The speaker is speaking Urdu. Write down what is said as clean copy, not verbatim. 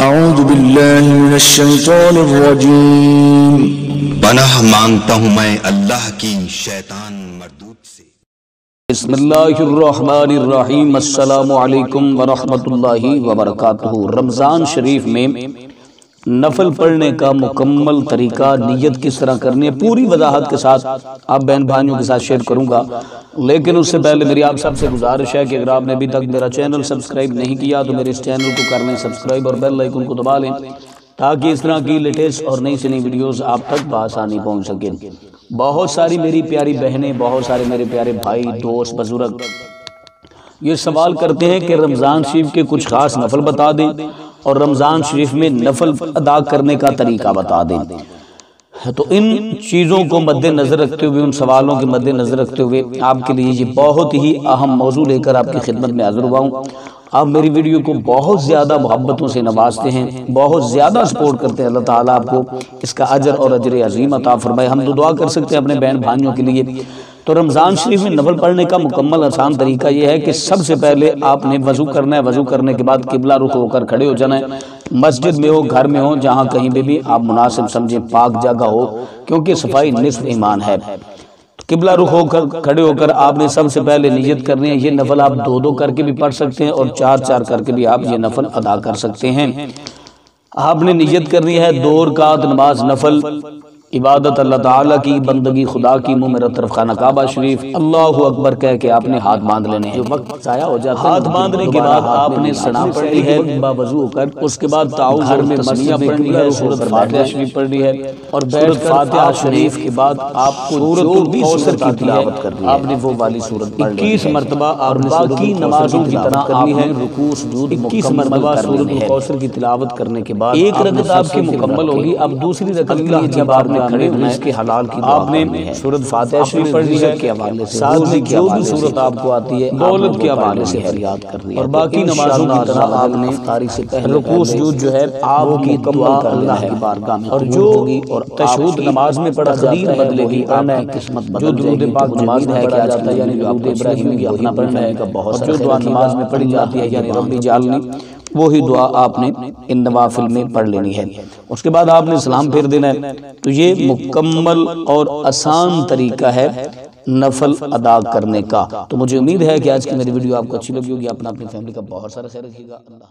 اعوذ باللہ من الشیطان الرجیم۔ پناہ مانگتا ہوں میں اللہ کی شیطان مردود سے۔ بسم اللہ الرحمن الرحیم۔ السلام علیکم ورحمۃ اللہ وبرکاتہ۔ رمضان شریف میں نفل پڑھنے کا مکمل طریقہ، نیت کس طرح کرنی ہے، پوری وضاحت کے ساتھ آپ بہن بھائیوں کے ساتھ شیئر کروں گا۔ لیکن اس سے پہلے میری آپ سب سے گزارش ہے کہ اگر آپ نے ابھی تک میرا چینل سبسکرائب نہیں کیا تو میرے اس چینل کو کر لیں سبسکرائب اور بیل آئیکن کو دبا لیں، تاکہ اس طرح کی لیٹسٹ اور نئی سے نئی ویڈیوز آپ تک بآسانی پہنچ سکیں۔ بہت ساری میری پیاری بہنیں، بہت سارے میرے پیارے بھائی، دوست، بزرگ یہ سوال کرتے ہیں کہ رمضان شریف کے کچھ خاص نفل بتا دیں اور رمضان شریف میں نفل ادا کرنے کا طریقہ بتا دیں۔ تو ان چیزوں کو مد نظر رکھتے ہوئے، ان سوالوں کے مد نظر رکھتے ہوئے آپ کے لیے یہ بہت ہی اہم موضوع لے کر آپ کی خدمت میں حاضر ہوا ہوں۔ آپ میری ویڈیو کو بہت زیادہ محبتوں سے نوازتے ہیں، بہت زیادہ سپورٹ کرتے ہیں۔ اللہ تعالیٰ آپ کو اس کا اجر اور اجر عظیم عطا فرمائے۔ ہم دعا کر سکتے ہیں اپنے بہن بھائیوں کے لیے۔ تو رمضان شریف میں نفل پڑھنے کا مکمل آسان طریقہ یہ ہے کہ سب سے پہلے آپ نے وضو کرنا ہے۔ وضو کرنے کے بعد قبلہ رخ ہو کر کھڑے ہو جانا ہے۔ مسجد میں ہو، گھر میں ہو، جہاں کہیں بھی آپ مناسب سمجھیں، پاک جگہ ہو، کیونکہ صفائی نصف ایمان ہے۔ قبلہ رخ ہو کر کھڑے ہو کر آپ نے سب سے پہلے نیت کرنی ہے۔ یہ نفل آپ دو دو کر کے بھی پڑھ سکتے ہیں اور چار چار کر کے بھی آپ یہ نفل ادا کر سکتے ہیں۔ آپ نے نیت کرنی ہے 2 رکعت نماز نفل، عبادت اللہ تعالیٰ کی، بندگی خدا کی، منہ میرا طرف خانہ کعبہ شریف، اللہ اکبر کہہ کے آپ نے ہاتھ باندھ لینے ہیں۔ جو وقت ضائع ہو جاتا ہے، ہاتھ باندھنے کے بعد آپ نے سنا پڑھنی ہے باوضو ہو کر، اس کے بعد تعاوذ اور تسمیہ پڑھنی ہے، سورۃ فاتحہ شریف پڑھنی ہے، اور بیٹھ کر فاتحہ شریف کے بعد آپ کو سورۃ الکوثر کی تلاوت کرنی ہے۔ آپ نے وہ والی سورت پڑھ لینی ہے 21 مرتبہ، اور باقی نمازوں کی طرح آپ نے رکوع سجود 21 مرتبہ سورۃ الکوثر کی تلاوت کرنے کے بعد ایک رکعت آپ کی مکمل ہوگی۔ اب دوسری رکعت کے لیے جب آپ نے کھڑے ہونا ہے، حلال کی آپ نے سورۃ فاتحہ شریف پڑھنی ہے کے حوالے سے، ساتھ میں جو بھی سورت آپ کو آتی ہے دولت کے حوالے سے فریاد کرنی ہے، اور باقی نمازوں کی طرح آپ نے افطاری سے پہلے رکوع سجود جو ہے آپ کی مکمل کرنا ہے بارگاہ میں، اور جو تشہد نماز میں پڑھا جاتا ہے بدلے گی آنا قسمت جو درود پاک نماز میں پڑھا جاتا ہے، یعنی درود ابراہیمی وہی پڑھنا ہے، اور جو دعا نماز میں پڑھی جاتی ہے یعنی رب اجعلنی، وہی دعا آپ نے ان نوافل میں پڑھ لینی ہے۔ اس کے بعد آپ نے سلام پھیر دینا ہے۔ تو یہ مکمل اور آسان طریقہ ہے نفل ادا کرنے کا۔ تو مجھے امید ہے کہ آج کی میری ویڈیو آپ کو اچھی لگی ہوگی۔ اپنا اپنی فیملی کا بہت سارا خیال رکھیے گا۔ اللہ